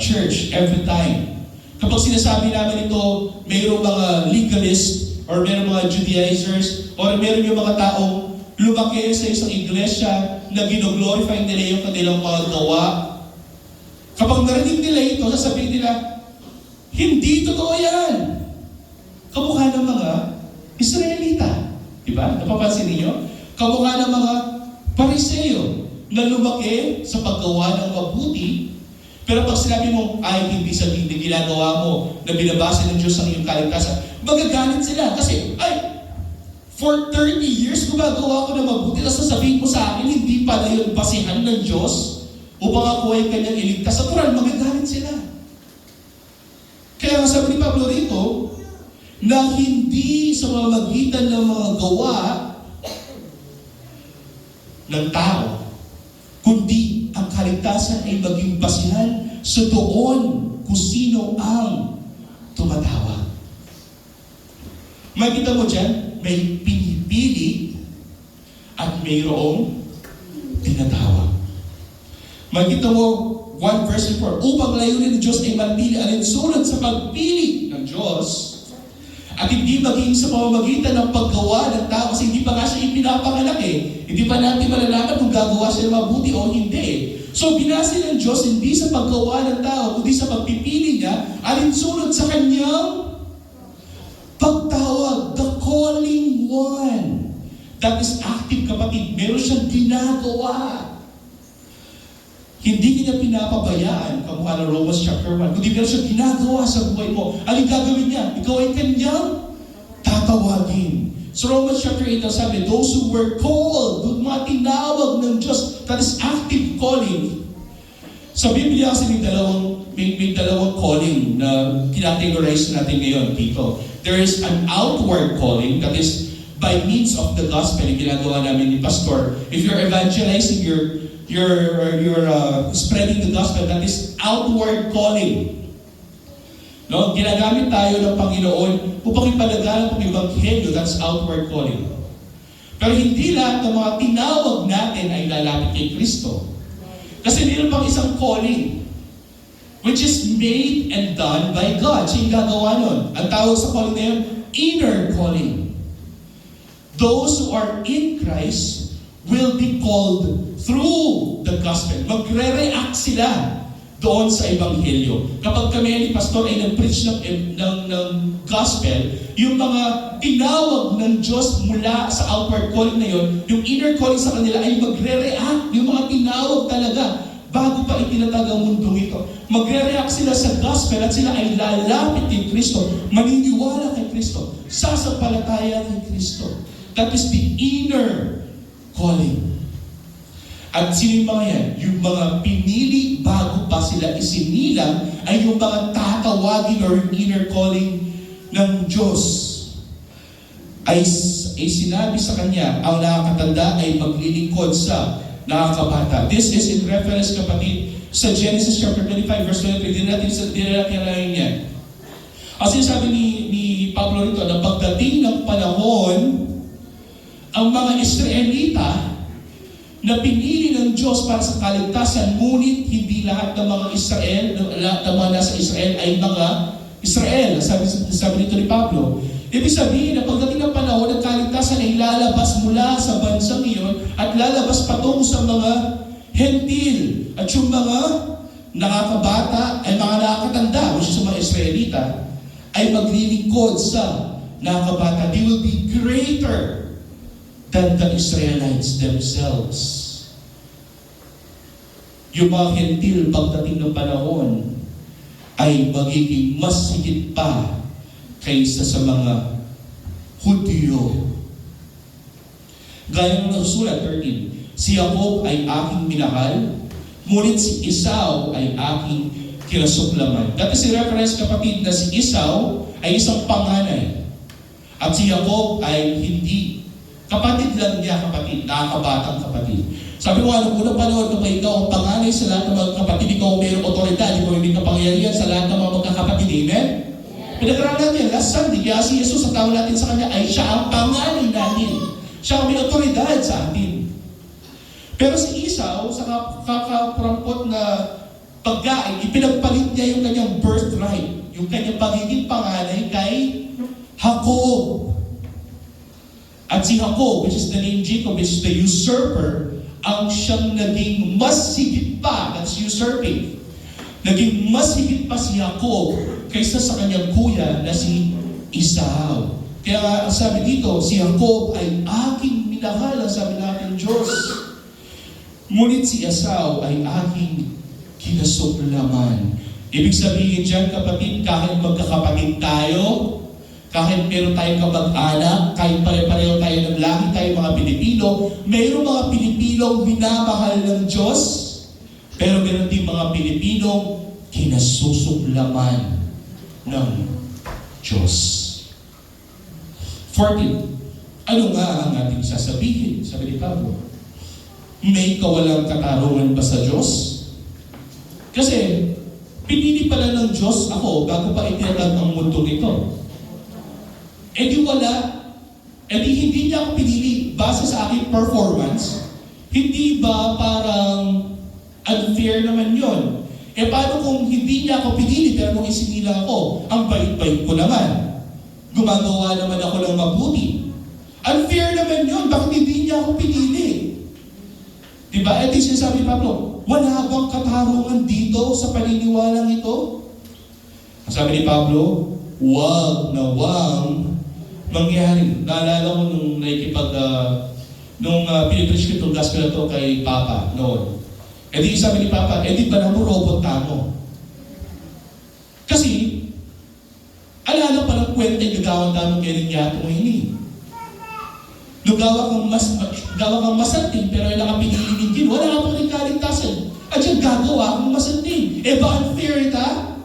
church every time. Kapag sinasabi namin ito, mayroong mga legalist or mayroong mga Judaizers or mayroong yung mga taong lumaki sa isang iglesia na gino-glorify nila yung kanilang mga gawa. Kapag narinig nila ito, sasabihin nila, hindi totoo yan. Kamukha ng mga Israelita. Diba? Napapansin ninyo? Kamukha ng mga Pariseo na lumaki sa paggawa ng mabuti, pero pag sinabi mo, ay hindi sabihin na ginagawa mo na binabasa ng Diyos ang iyong kaligtasan, magagalit sila kasi, ay, for 30 years gumagawa ko ng mabuti, tapos sasabihin mo sa akin, hindi pala yun basihan ng Diyos upang ako ay kanyang iligtas. Sa Quran, magagalit sila. Kaya sabi ni Pablo rito, na hindi sa mamamagitan ng mga gawa ng tao, kundi ang kaligtasan ay maging basihan sa doon kung sino ang tumatawag. Makita mo dyan, may pinipili at mayroong tinatawag. Makita mo, 1 verse 4, upang layunin ng Diyos ay manatili alinsunod sa pagpili ng Diyos at hindi maging sa pamamagitan ng paggawa ng tao kasi hindi pa nga siya ipinapanganak eh. Hindi pa natin malalaman kung gagawa siya ng mabuti o hindi. So binase ng Diyos hindi sa paggawa ng tao kundi sa pagpipili niya alinsunod sa kanyang pagtawag, the calling one. That is active, kapatid. Meron siyang ginagawa. Hindi niya pinapabayaan, kamukha ng Romans chapter 1, kundi meron siyang ginagawa sa buhay mo. Anong gagawin niya? Ikaw ay kanyang tatawagin. So Romans chapter 8, sabi, those who were called, yung mga tinawag ng Diyos, that is active calling. Sa Biblia kasi may dalawang calling na kinategorize natin ngayon dito. There is an outward calling, that is by means of the gospel, yung ginagawa namin ni Pastor. If you're evangelizing, you're spreading the gospel, that is outward calling. No? Ginagamit tayo ng Panginoon upang ipalagalan ng Ebanghelyo, that's outward calling. Pero hindi lahat ng mga tinawag natin ay lalapit kay Kristo. Kasi mayroon pang isang calling, which is made and done by God. Siya yung gagawa nun. Ang tawag sa calling na yun, inner calling. Those who are in Christ will be called through the gospel. Magre-react sila doon sa Ebanghelyo. Kapag kami ni Pastor ay nag-preach ng gospel, yung mga tinawag ng Diyos mula sa outward calling na yun, yung inner calling sa kanila ay magre-react. Yung mga tinawag talaga, bago pa itinatag ang mundong ito. Magre-react sila sa gospel at sila ay lalapit kay Kristo, maniniwala kay Kristo, sasampalataya kay Kristo. That is the inner calling. At sino yung mga yan? Yung mga pinili bago pa sila isinilang ay yung mga tatawagin or yung inner calling ng Diyos. Ay sinabi sa kanya, ang nakakatanda ay maglilingkod sa nakakabata. This is in reference, kapatid, sa Genesis chapter 25 verse 23. Di natin yan. Kasi sabi ni Pablo rito, na pagdating ng panahon, ang mga Israelita na pinili ng Diyos para sa kaligtasan, ngunit hindi lahat ng mga Israel, lahat ng mga nasa Israel ay mga Israel. Sabi nito ni Pablo. Ibig sabihin na pagdating ng panahon, ang kaligtasan ay lalabas mula sa bansang iyon at lalabas patungo sa mga Hentil. At yung mga nakakabata ay mga nakakatanda, which is mga Israelita, ay maglilingkod sa nakakabata. They will be greater than the Israelites themselves. Yung mga Hentil pagdating ng panahon ay magiging mas higit pa kaysa sa mga Hudyo. Gaya ng nasusulat 13, si Jacob ay aking minahal, ngunit si Esau ay aking kinasuklaman. Dati si reference kapatid na si Esau ay isang panganay at si Jacob ay hindi. Kapatid lang niya, kapatid, nakakabatang kapatid. Sabi ko, anong unang panahon kapag ikaw ang panganay sa lahat ng mga kapatid, ikaw ang mayroong otoridad, ikaw may kapangyarihan sa lahat ng mga magkakapatid. Amen? Pinag-aralan natin, last Sunday, kaya si Jesus sa tawag natin sa Kanya ay siya ang panganay natin. Siya ang may otoridad sa atin. Pero si Esau, sa kakapurampot na pagkain, ipinagpalit niya yung kanyang birthright, yung kanyang pagiging panganay kay Jacob. At si Jacob, which is the name Jacob, which is the usurper, ang siyang naging mas higit pa, that's usurping. Naging mas higit pa si Jacob kaysa sa kanyang kuya na si Esau. Kaya nga, ang sabi dito, si Jacob ay aking minahal, ang sabi natin Diyos. Ngunit si Esau ay aking kinasuklaman. Ibig sabihin dyan, kapatid, kahit magkakapatid tayo, kahit meron tayong kamag-anak, kahit pare-pareho tayo ng lahi, tayo mga Pilipino, mayroong mga Pilipinong minamahal ng Diyos, pero meron din mga Pilipinong kinasusuklaman ng Diyos. 14. Ano nga ang ating sasabihin? Sabi ni Pablo, may kawalang katarungan ba sa Diyos? Kasi, pinili pala ng Diyos ako bago pa itinatag ang mundo nito. E di wala, e di hindi niya ako pinili base sa aking performance. Hindi ba parang unfair naman yon? E paano kung hindi niya ako pinili pero nung isinila ako, ang bait-bait ko naman. Gumagawa naman ako ng mabuti. Unfair naman yon, bakit hindi niya ako pinili? Diba? E di sinasabi ni Pablo, wala bang katarungan dito sa paniniwalang ito? Sabi ni Pablo, wag na wag mangyari. Naalala ko nung pinipreach ko itong gospel na ito kay Papa noon. E di sabi ni Papa, di ba na mo robot tamo? Kasi, alala pa ng kwenta yung gagawang tamang kailan yato mo hindi. Gawa kang masanting, pero yung nakapinilinin din, wala ka pang nagkaligtasan. At yung gagawa kang masanting. E ba unfair ita?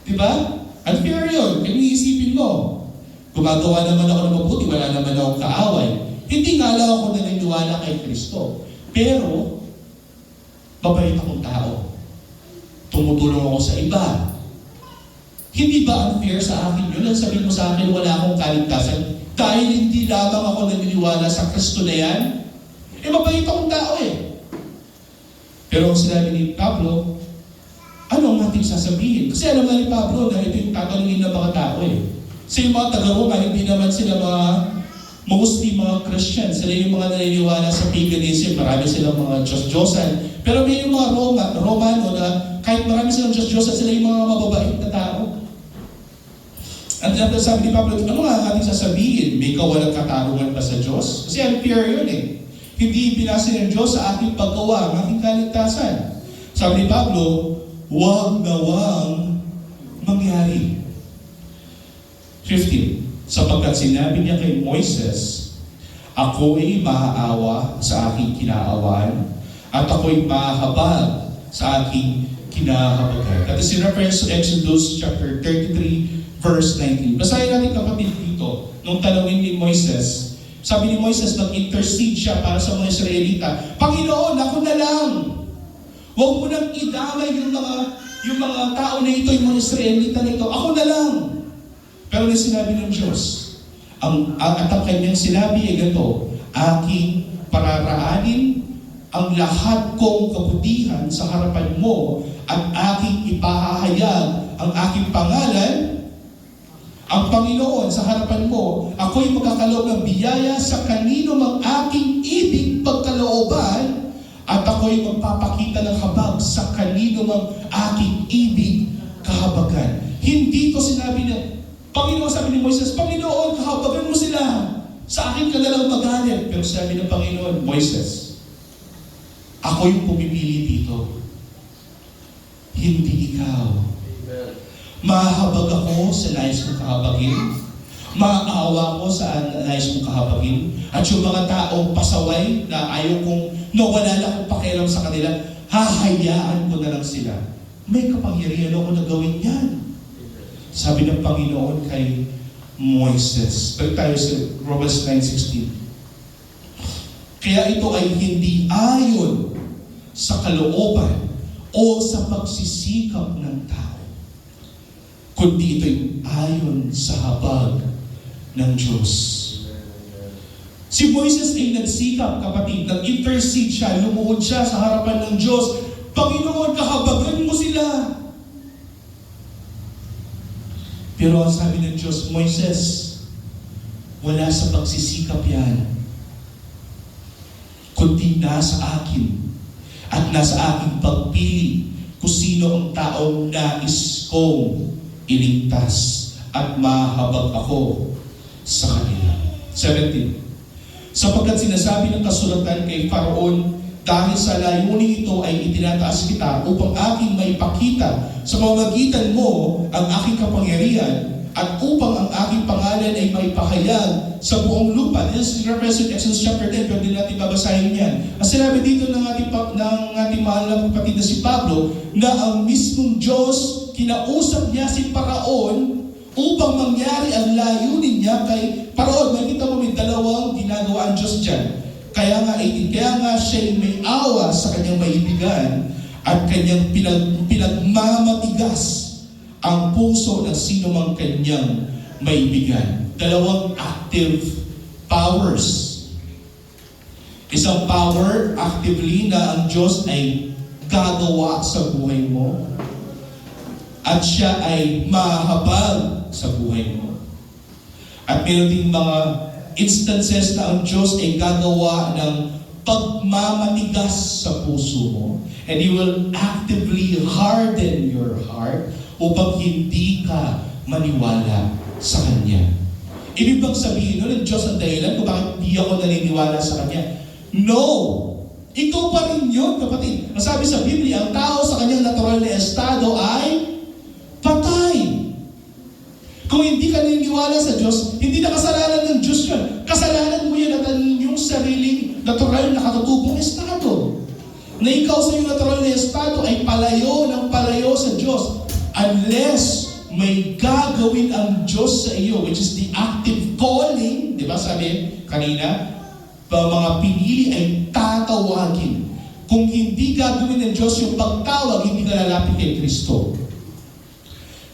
Diba? Unfair yun. Kaya iisipin mo, gumagawa naman ako ng mabuti, wala naman akong kaaway. Hindi nga lang ako naniniwala kay Kristo. Pero, mabait akong tao. Tumutulong ako sa iba. Hindi ba unfair sa akin yun? Ang sabihin mo sa akin, wala akong kaligtasan. Dahil hindi lamang ako naniniwala sa Kristo na yan, mabait akong tao eh. Pero ang sinabi ni Pablo, ano ang ating sasabihin? Kasi alam nga ni Pablo na ito yung tatanungin ng mga tao eh. So yung mga taga-Roma, hindi naman sila mostly mga Christian. Sila yung mga naniniwala sa paganism. Marami silang mga Diyos-Diyosan. Pero may yung mga Romano na kahit marami silang Diyos-Diyosan, sila yung mga mababait na tao. At sabi ni Pablo, ano nga ang ating sasabihin? May kawalang katarungan ba sa Diyos? Kasi unfair yun eh. Hindi binasa ng Diyos sa ating paggawa, ang ating kaligtasan. Sabi ni Pablo, wag na wag mangyari. 15. Sapagkat sinabi niya kay Moises, ako'y maaawa sa aking kinaawaan at ako'y mahabag sa aking kinahabagan. That is in reference to Exodus chapter 33, verse 19. Basahin natin kapatid dito, nung tanongin ni Moises, sabi ni Moises, nag-intercede siya para sa mga Israelita. Panginoon, ako na lang. Huwag mo nang idamay yung mga tao na ito, yung mga Israelita na ito. Ako na lang. Pero na sinabi ng Diyos, at ang kanyang sinabi ay ganito, aking pararaanin ang lahat kong kabutihan sa harapan mo at aking ipahahayag ang aking pangalan, ang Panginoon sa harapan mo. Ako'y magkakaloob ng biyaya sa kanino mang aking ibig pagkalooban at ako'y magpapakita ng habag sa kanino mang aking ibig kahabagan. Hindi ko sinabi na, Panginoon, sabi ni Moises, Panginoon, kahabagan mo sila. Sa akin ka nalang magalit. Pero sabi ng Panginoon, Moises, ako yung pumipili dito. Hindi ikaw. Mahabag ako sa nais kong kahabagin. Maawa ko sa nais kong kahabagin. At yung mga taong pasaway na ayaw kong nawala na akong pakialam sa kanila, hahayaan ko na lang sila. May kapangyarihan ako na gawin yan. Sabi ng Panginoon kay Moises. Balik tayo sa Romans 9:16. Kaya ito ay hindi ayon sa kalooban o sa pagsisikap ng tao, kundi ito'y ayon sa habag ng Diyos. Si Moises ay nagsikap, kapatid, nag-intercede siya, lumuhod siya sa harapan ng Diyos. Panginoon, kahabagan mo sila. Pero ang sabi ng Diyos, Moises, wala sa pagsisikap yan, kundi nasa akin at nasa aking pagpili kung sino ang taong nais kong iligtas at mahabag ako sa kanila. 17. Sapagkat sinasabi ng kasulatan kay Faraon, dahil sa layunin ito ay itinataas kita upang aking maipakita sa pamamagitan mo ang aking kapangyarihan at upang ang aking pangalan ay maipahayag sa buong lupa. This is reference in Exodus chapter 10, pero din natin babasahin yan. Ang sinabi dito ng ating mahal na kapatid na si Pablo, na ang mismong Diyos, kinausap niya si Paraon upang mangyari ang layunin niya kay Paraon. Makikita mo may dalawang ginagawa ang Diyos dyan. Kaya nga siya may awa sa kanyang maibigan at kanyang pinagmamatigas ang puso ng sino mang kanyang maibigan. Dalawang active powers. Isang power, actively, na ang Diyos ay gagawa sa buhay mo at siya ay mahabag sa buhay mo. At meron ding mga instances na ang Diyos ay gagawa ng pagmamatigas sa puso mo. And He will actively harden your heart upang hindi ka maniwala sa Kanya. Ibig bang sabihin nun, ang Diyos ang dahilan kung bakit hindi ako naniniwala sa Kanya? No! Ikaw pa rin yun, kapatid. Ang sabi sa Biblia, ang tao sa kanyang natural na estado ay patay. Kung hindi ka naniniwala sa Diyos, hindi na kasalanan ng Diyos yun. Kasalanan mo yan at ang inyong sariling natural na katutubong estado. Na ikaw sa iyong natural na estado ay palayo ng palayo sa Diyos. Unless may gagawin ang Diyos sa iyo, which is the active calling, di ba sabi kanina, mga pinili ay tatawagin. Kung hindi gagawin ng Diyos yung pagtawag, hindi ka lalapit kay Kristo.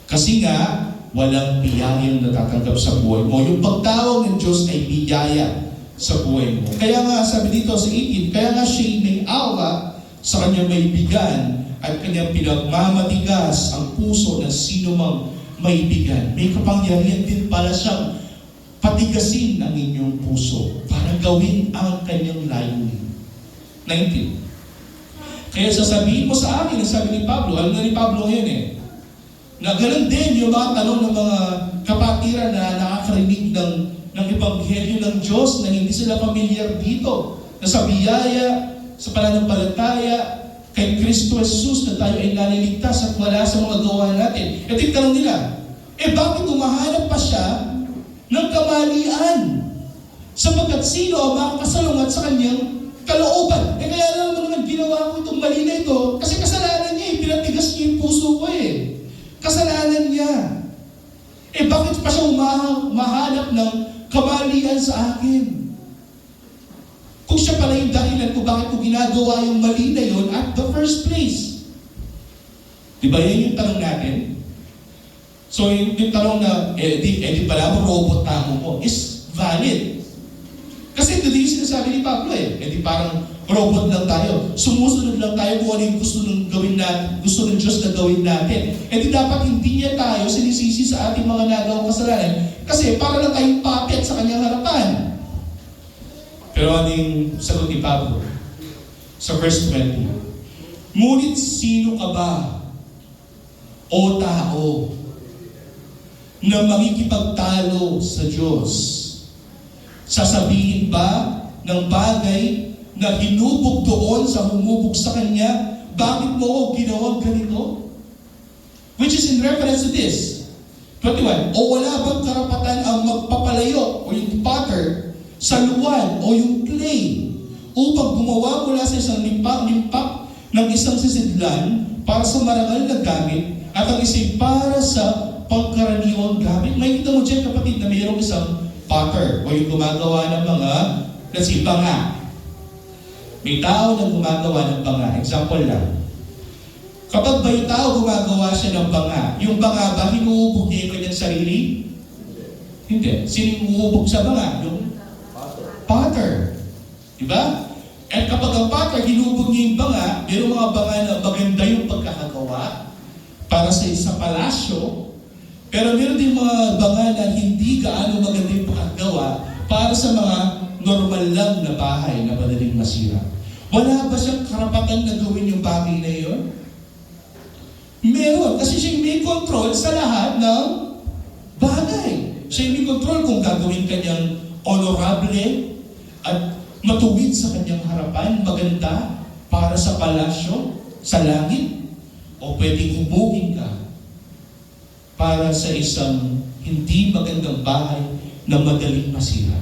Kasi nga, walang biyayang natatanggap sa buhay mo. Yung pagtawag ng Diyos ay biyaya sa buhay mo. Kaya nga, sabi dito sa 18, kaya nga siya may awa sa kanyang maibigan at kanyang pinagmamatigas ang puso ng sino mang maibigan. May kapangyarihan din pala siyang patigasin ang inyong puso para gawin ang kanyang layunin. 19. Kaya sasabihin mo sa akin, ang sabi ni Pablo, alam na ni Pablo ngayon na ganoon din yung mga tanong ng mga kapatiran na nakakarinig ng Ebanghelyo ng Diyos na hindi sila familiar dito. Na sa biyaya, sa pananampalataya, kay Kristo Jesus na tayo ay naliligtas at wala sa mga gawa natin. Ito yung tanong nila, bakit umahanap pa siya ng kamalian? Sapagkat sino ang makakasalungat sa kanyang kalooban? Kaya naman ginawa ko itong mali na ito kasi kasalanan niya pinatigas niya yung puso ko Kasalanan niya. Bakit pa siya umahanap ng kamalian sa akin? Kung siya pala yung dahilan kung bakit ko ginagawa yung mali na yun at the first place. Di ba yan yung tanong natin? So yung tanong na, di pala mo robot tamo mo is valid. Kasi ito din yung sinasabi ni Pablo di parang robot lang tayo. Sumusunod lang tayo kung ano yung gusto ng gawin natin, gusto ng Diyos na gawin natin. Di dapat hindi niya tayo sinisisi sa ating mga nagawang kasalanan kasi para lang tayong puppet sa kanyang harapan. Pero ano yung sagot ni Pablo? Sa verse 20. Ngunit sino ka ba, o tao, na makikipagtalo sa Diyos? Sasabihin ba ng bagay na hinubog doon sa humubog sa Kanya, bakit mo ako ginawang ganito? Which is in reference to this. 21. O wala bang karapatan ang magpapalayo o yung potter sa luwan o yung clay upang gumawa mula sa isang limpak ng isang sisidlan para sa marangal na gamit at ang isa'y para sa pangkaraniwang gamit? May kita mo dyan, kapatid, na mayroong isang potter o yung gumagawa ng mga banga. May tao na gumagawa ng banga. Example lang. Kapag ba yung tao gumagawa siya ng banga, yung banga ba hinuhubog niya yung kanyang sarili? Hindi. Sino hinuhubog sa banga? Yung potter. Diba? At kapag ang potter hinubog niya yung banga, mayroong mga banga na maganda yung pagkakagawa para sa isang palasyo, pero meron din mga banga na hindi gaano maganda yung pagkakagawa para sa mga normal lang na bahay na madaling masira. Wala ba siyang karapatan na gawin yung bagay na yun? Meron, kasi siya may control sa lahat ng bagay. Siya may control kung gagawin kanyang honorable at matuwid sa kanyang harapan, maganda para sa palasyo, sa langit, o pwedeng hubugin ka para sa isang hindi magandang bahay na madaling masira.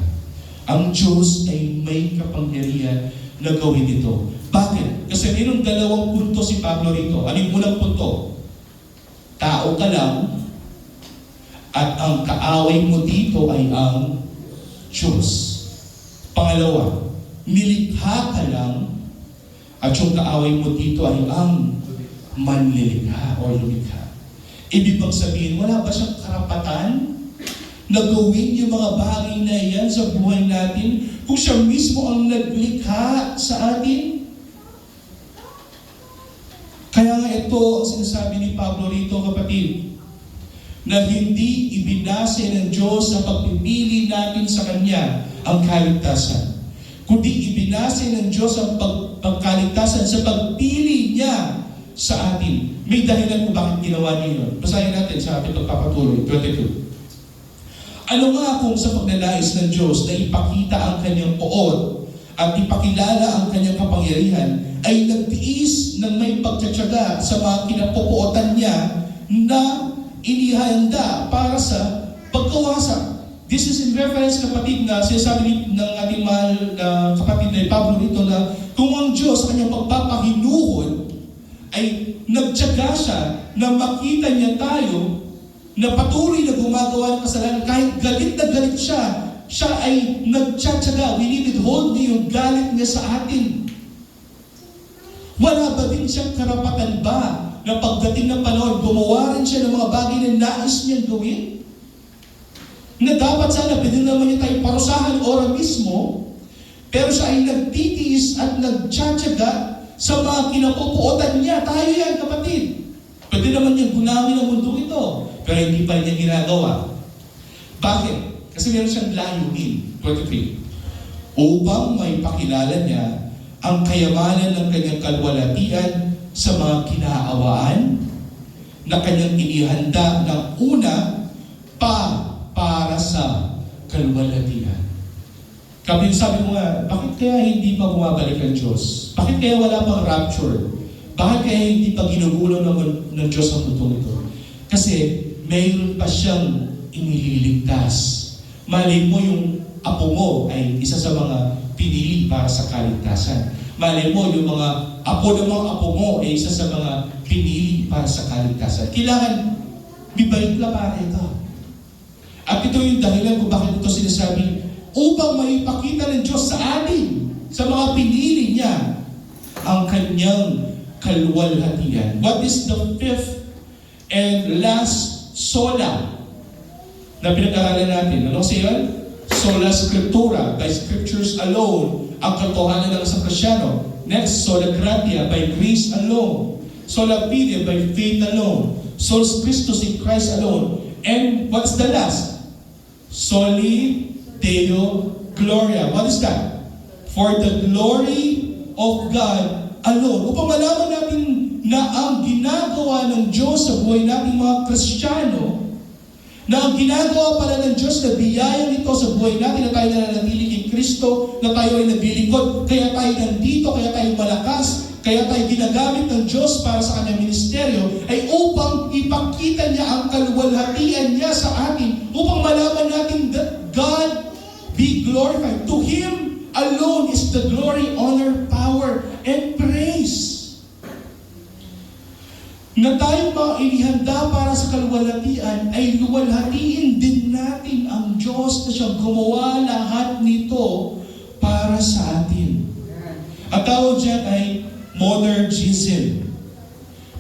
Ang Diyos ay may kapangyarihan na gawin ito. Bakit? Kasi mayroong dalawang punto si Pablo rito. Ano yung unang punto? Tao ka lang at ang kaaway mo dito ay ang Diyos. Pangalawa, nilikha ka lang at yung kaaway mo dito ay ang manlilikha o lumikha. Ibig bang sabihin, wala ba siyang karapatan na gawin yung mga bagay na yan sa buhay natin kung siya mismo ang naglikha sa atin? Kaya nga ito ang sinasabi ni Pablo rito, kapatid, na hindi ibinase ng Diyos sa pagpipili natin sa Kanya ang kaligtasan, kundi ibinase ng Diyos ang pagkaligtasan sa pagpili niya sa atin. May dahilan kung bakit ginawa niya yun. Basahin natin sa ating pagpapatuloy. 22. Ano nga kung sa pagnanais ng Diyos na ipakita ang kanyang poon at ipakilala ang kanyang kapangyarihan ay nagtiis ng may pagtsatsaga sa mga kinapupuotan niya na inihanda para sa pagkawasak. This is in reference, kapatid, na sinasabi ng ating mahal na kapatid na Pablo rito na kung ang Diyos sa kanyang pagpapahinuhod ay nagtyaga siya na makita niya tayo na patuloy na gumagawa ng kasalanan, kahit galit na galit siya, siya ay nagtsatsaga. Winiwithhold niya yung galit niya sa atin. Wala ba din siyang karapatan ba na pagdating ng panahon, gumawa rin siya ng mga bagay na nais niyang gawin? Na dapat sana pwede naman niya tayong parusahan ora mismo, pero siya ay nagtitiis at nagtsatsaga sa mga kinapupuotan niya. Tayo yan, kapatid. Pwede naman niyang gunawin ang mundo ito, pero hindi pa niya ginagawa. Bakit? Kasi meron siyang layunin. 23. Upang may pakilala niya ang kayamanan ng kanyang kalwalatian sa mga kinaawaan na kanyang inihanda ng una para sa kalwalatian. Kapag sabi mo nga, bakit kaya hindi pa bumabalik ang Diyos? Bakit kaya wala pang rapture? Bakit kaya hindi pa ginugulo ng Diyos ang mundo ito? Kasi mayroon pa siyang inililigtas. Malay mo yung apo mo ay isa sa mga pinili para sa kaligtasan. Malay mo yung mga apo ng mga apo mo ay isa sa mga pinili para sa kaligtasan. Kailangan bibalik lang para ito. At ito yung dahilan kung bakit ito sinasabi, upang maipakita ng Diyos sa atin, sa mga pinili niya, ang kanyang kaluwalhatian. What is the fifth and last sola na pinag-aralan natin. Ano kasi yan? Sola Scriptura, by Scriptures alone, ang katotohanan ng isang Kristyano. Next, Sola Gratia, by grace alone. Sola Fide, by faith alone. Solus Christus in Christ alone. And what's the last? Soli Deo Gloria. What is that? For the glory of God alone. Upang malaman natin na ang ginagawa ng Diyos sa buhay nating mga Kristiyano, na ang ginagawa pala ng Diyos na biyaya nito sa buhay natin, na tayo nananatili kay Kristo, na tayo ay naglilingkod, kaya tayo nandito, kaya tayo malakas, kaya tayo ginagamit ng Diyos para sa kanyang ministeryo, ay upang ipakita niya ang kaluwalhatian niya sa atin, upang malaman natin that God be glorified. To Him alone is the glory, honor, power, and praise. Na tayo ba inihanda para sa kaluwalhatian, ay luwalhatiin din natin ang Diyos na siyang gumawa lahat nito para sa atin. Ang tawag dyan ay monergism.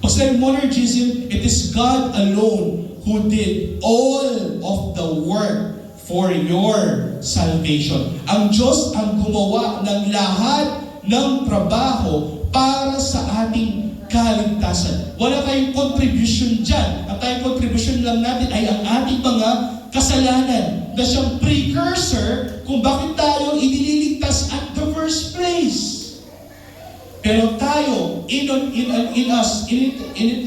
Pag sinabi monergism, it is God alone who did all of the work for your salvation. Ang Diyos ang gumawa ng lahat ng trabaho para sa ating kaligtasan. Wala tayong contribution dyan. Ang tayong contribution lang natin ay ang ating mga kasalanan na siyang precursor kung bakit tayo inililigtas at the first place. Pero tayo, in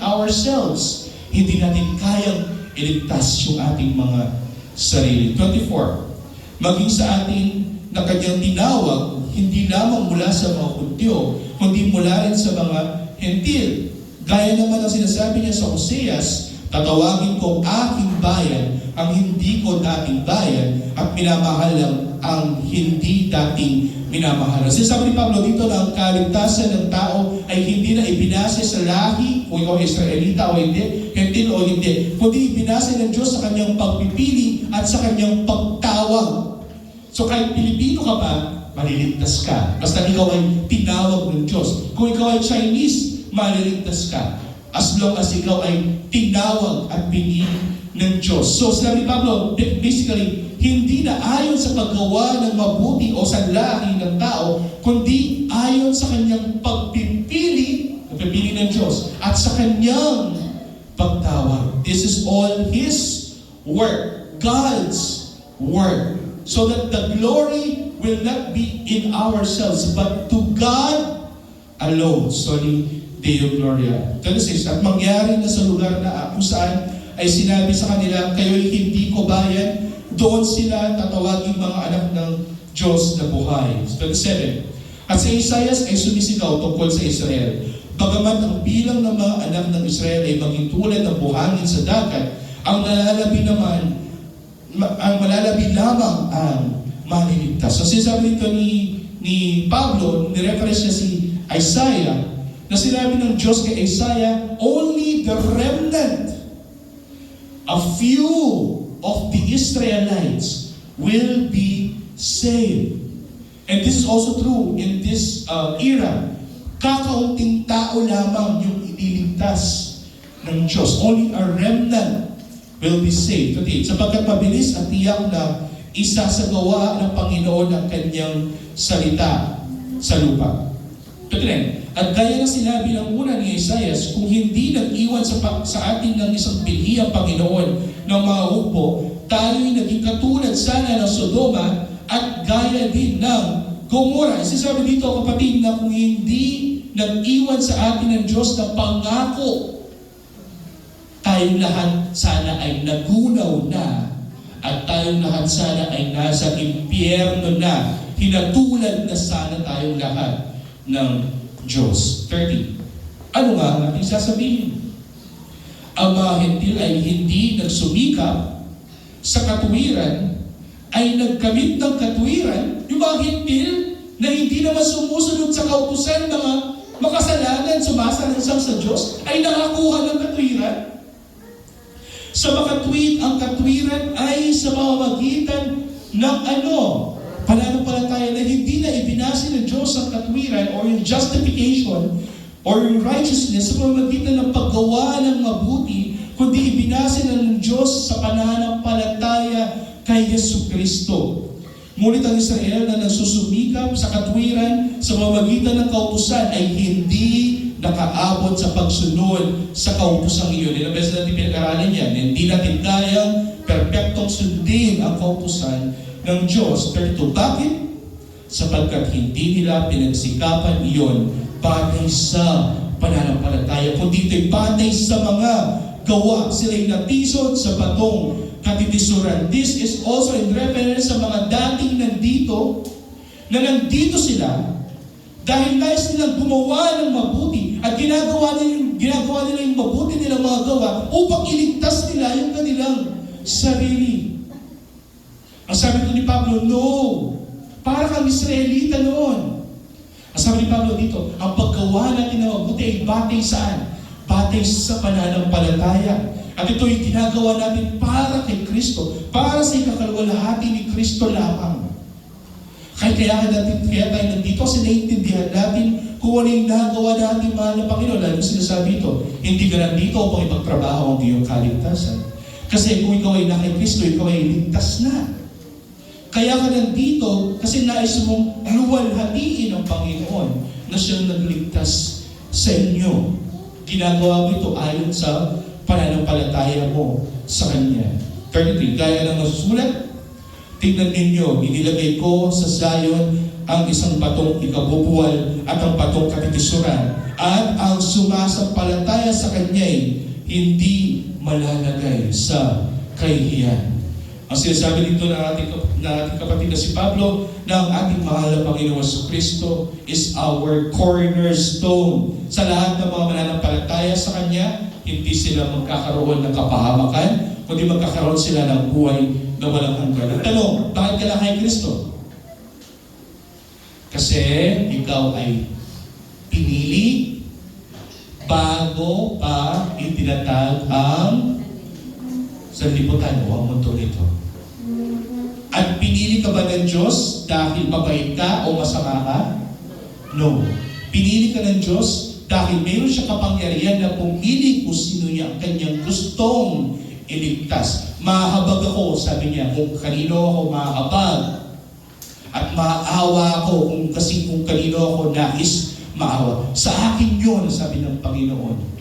ourselves, hindi natin kayang iligtas yung ating mga sarili. 24. Maging sa atin na kanyang tinawag, hindi lamang mula sa mga Hudyo, kundi mula rin sa mga Hentil. Gaya naman ang sinasabi niya sa Hoseas, tatawagin ko aking bayan ang hindi ko dating bayan at minamahal lang ang hindi dating minamahal. Sinasabi ni Pablo dito na ang kaligtasan ng tao ay hindi na ibinase sa lahi, kung ikaw Israelita o hindi, Hentil o hindi, kundi ibinase ng Diyos sa kanyang pagpipili at sa kanyang pagtawag. So kahit Pilipino ka pa, maliligtas ka. Basta ikaw ay tinawag ng Diyos. Kung ikaw ay Chinese, maliligtas ka. As long as ikaw ay tinawag at pinili ng Diyos. So sinabi ni Pablo, basically, hindi na ayon sa paggawa ng mabuti o sa lahi ng tao, kundi ayon sa kanyang pagpipili ng Diyos at sa kanyang pagtawag. This is all His work. God's work. So that the glory will not be in ourselves, but to God alone. Sorry, Deo Gloria. 26. At mangyari na sa lugar na kung saan ay sinabi sa kanila, kayo'y hindi ko bayan, doon sila tatawagin mga anak ng Diyos na buhay. 27. At sa Isaias ay sumisigaw tungkol sa Israel. Bagamat ang bilang ng mga anak ng Israel ay maging tulad ng buhangin sa dagat, ang malalabi lamang ang maliligtas. So sinasabi nito ni Pablo, ni-reference niya si Isaiah, na sinabi ng Diyos kay Isaiah, only the remnant, a few of the Israelites will be saved. And this is also true in this era. Kakaunting tao lamang yung ililigtas ng Diyos. Only a remnant will be saved. Sapagkat mabilis at tiyak na isasagawa ng Panginoon ang kanyang salita sa lupa. At gaya na sinabi ng una ni Isaias, kung hindi nag-iwan sa atin ng isang pilihang Panginoon ng mga hukbo, tayo'y naging katulad sana ng Sodoma at gaya din ng Gomora. Sinasabi dito, kapatid, na kung hindi nag-iwan sa atin ng Diyos na pangako, tayong lahat sana ay nagunaw na at tayong lahat sana ay nasa impyerno na. Hinatulad na sana tayong lahat ng Diyos. 30. Ano nga ang ating sasabihin? Ang mga Hentil ay hindi nagsumikap sa katuwiran, ay nagkamit ng katuwiran. Yung mga Hentil na hindi naman sumusunod sa kautusan ng mga makasalanan, sumasalansang sa Diyos, ay nakakuha ng katuwiran. Sa makatwid, ang katuwiran ay sa pamamagitan ng pananampalataya na hindi na ibinase ng Diyos ang katwiran or yung justification or yung righteousness sa pamamagitan ng paggawa ng mabuti kundi ibinase ng Diyos sa pananampalataya kay Yesu Kristo. Ngunit ang Israel na nagsusumikap sa katwiran sa pamamagitan ng kautusan ay hindi nakaabot sa pagsunod sa kautusang iyon. Ilang beses natin pinag-aralan yan. Hindi natin kayang perpektong sundin ang kautusan ng Diyos. Pero bakit? Sapagkat hindi nila pinagsikapan iyon batay sa pananampalataya, kundi ito'y batay sa mga gawa. Sila'y natisod sa batong katitisuran. This is also in reference sa mga dating nandito, na nandito sila dahil nais nilang gumawa ng mabuti at ginagawa nila yung mabuti nilang mga gawa upang iligtas nila yung kanilang sarili. Ang sabi ko ni Pablo, no, para kang Israelita noon. Ang sabi ni Pablo dito, ang paggawa natin ng mabuti ay batay saan? Batay sa pananampalataya. At ito'y ginagawa natin para kay Kristo, para sa ikakalwalhati ni Kristo lamang. Kaya tayo nandito kasi naiintindihan natin kung ano yung nagawa natin, mahal na Panginoon. Lalo sinasabi ito, hindi ka nandito upang ipagtrabaho ang iyong kaligtasan. Kasi kung ikaw ay na kay Kristo, ikaw ay ligtas na. Kaya ka nandito kasi nais mong luwalhatiin ang Panginoon na siyang nagligtas sa inyo. Ginagawa mo ito ayon sa pananampalataya mo sa Kanya. 33, gaya ng nasusulat, tignan ninyo, inilagay ko sa Zion ang isang batong ikabubuwal at ang batong katitisuran, at ang sumasampalataya sa Kanya'y hindi malalagay sa kahihiyan. Ang sinasabi dito ng ating kapatid na si Pablo, na ang ating mahal na Panginoon Kristo is our cornerstone. Sa lahat ng mga mananampalataya sa Kanya, hindi sila magkakaroon ng kapahamakan, kundi magkakaroon sila ng buhay na walang hanggan. Ang tanong, bakit ka lang kay Kristo? Kasi ikaw ay pinili bago pa itinatag ang sanlibutan o ang mundo nito. At pinili ka ba ng Diyos dahil mabait ka o masama ka? No. Pinili ka ng Diyos dahil mayroon siya kapangyarihan na pumili kung sino niya ang kanyang gustong iligtas. Mahabag ako, sabi niya, kung kanino ako mahabag. At maawa ako kung kanino ako nais maawa. Sa akin yun, sabi ng Panginoon.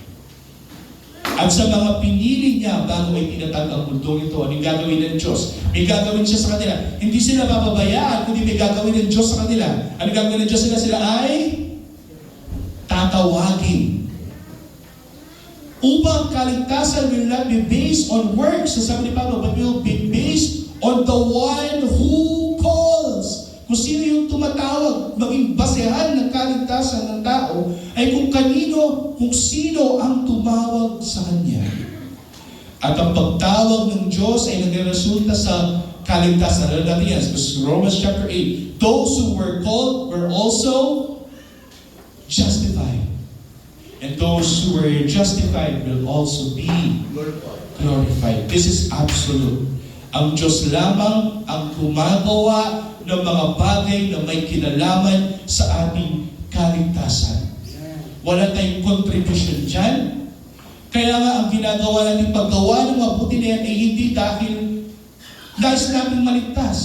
At sa mga pinili niya bago ay tinatag ang mundo ito, anong gagawin ng Diyos? May gagawin siya sa kanila. Hindi sila papabayaan, kundi may gagawin ng Diyos sa kanila. Anong gagawin ng Diyos sila ay tatawagin. Upang kaligtasan will not be based on works, sabi ni Pablo, but will be based on the one who calls. Kung sino yung tumatawag, maging basehan ng kaligtasan ng tao, ay kung sino ang tumawag sa Kanya. At ang pagtawag ng Diyos ay nagresulta sa kaligtasan. Alam natin yan, Romans chapter 8, those who were called were also justified. And those who were justified will also be glorified. This is absolute. Ang Diyos lamang ang gumagawa ng mga bagay na may kinalaman sa ating kaligtasan. Wala tayong contribution dyan. Kaya nga ang ginagawa natin paggawa ng mabuti na yan ay hindi dahil nais natin maligtas.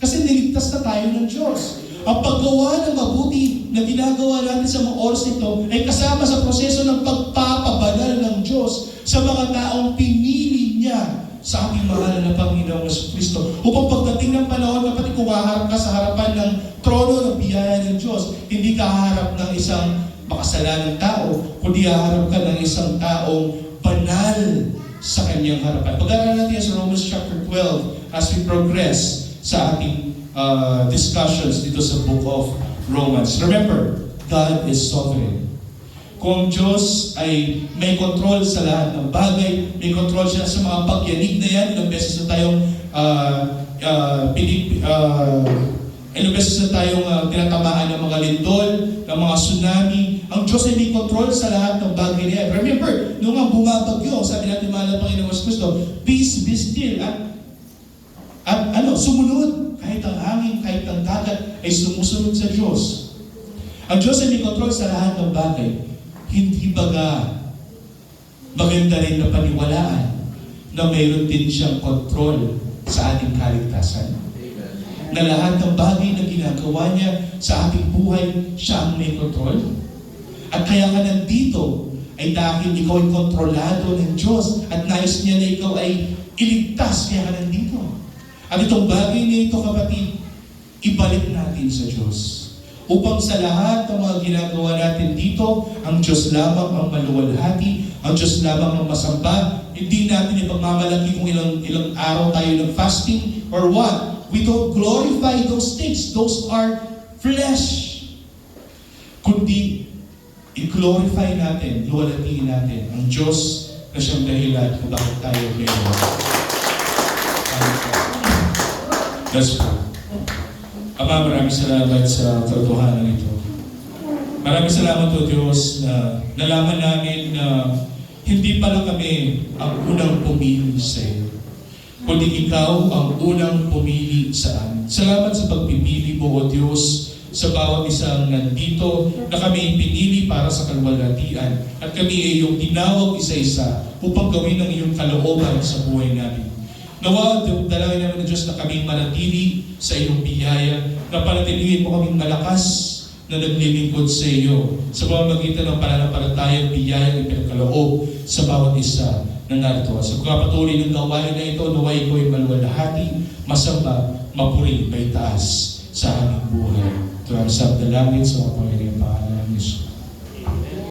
Kasi niligtas na tayo ng Diyos. Ang paggawa ng mabuti na ginagawa natin sa mga oras nito ay kasama sa proseso ng pagpapabanal ng Diyos sa mga taong pinili niya sa ating mahal na Panginoong Kristo. Upang pagdating ng panahon, kapatid, kung haharap ka sa harapan ng trono ng biyaya ng Diyos, hindi ka haharap ng isang makasalanang tao, kundi haharap ka ng isang taong banal sa kanyang harapan. Pag-aralan natin sa Romans chapter 12 as we progress sa ating discussions dito sa book of Romans. Remember, God is sovereign. Kung Diyos ay may control sa lahat ng bagay, may control siya sa mga pagyanig na yan, ilang beses na tayong tinatamaan ng mga lindol, ng mga tsunami. Ang Diyos ay may control sa lahat ng bagay na yan. Remember, nung ang bumabagyo, sabi natin mahal na Panginoon Kristo, peace be still. At sumunod. Kahit ang hangin, kahit ang dagat ay sumusunod sa Diyos. Ang Diyos ay may control sa lahat ng bagay. Hindi baga maganda rin na paniwalaan na mayroon din siyang kontrol sa ating kaligtasan. Na lahat ng bagay na ginagawa niya sa ating buhay, siya ang may kontrol. At kaya ka nandito ay dahil ikaw ay kontrolado ng Diyos at nais niya na ikaw ay iligtas, kaya ka nandito. At itong bagay na ito, kapatid, ibalik natin sa Diyos. Upang sa lahat ng mga ginagawa natin dito, ang Diyos lamang ang maluwalhati, ang Diyos lamang ang masamba. Hindi natin ipagmamalaki kung ilang araw tayo ng fasting or what. We don't glorify those things. Those are flesh. Kundi, i-glorify natin, luwalhatiin natin ang Diyos na siyang dahilan kung bakit tayo ngayon. Let's pray. Ama, maraming salamat sa katotohanan ito. Maraming salamat o Diyos na nalaman namin na hindi pala kami ang unang pumili sa iyo, kundi ikaw ang unang pumili sa amin. Salamat sa pagpipili mo o Diyos sa bawat isang nandito na kami pinili para sa kalwalhatian at kami ay iyong tinawag isa-isa upang gawin ang iyong kalooban sa buhay namin. Nawa, dalangin namin ng Diyos na kami manatili sa iyong biyaya, na panatilihin mo kaming malakas na naglilingkod sa iyo sa pamamagitan ng pananampalatayang biyayang ipinagkaloob sa bawat isa na narito. Sa pagpapatuloy ng gawain na ito, naway ko ay maluwalhati, masamba, mapuri, may taas sa aming buhay. Ito ang sabda langit sa mga Panginoon pangalan ng Yesus.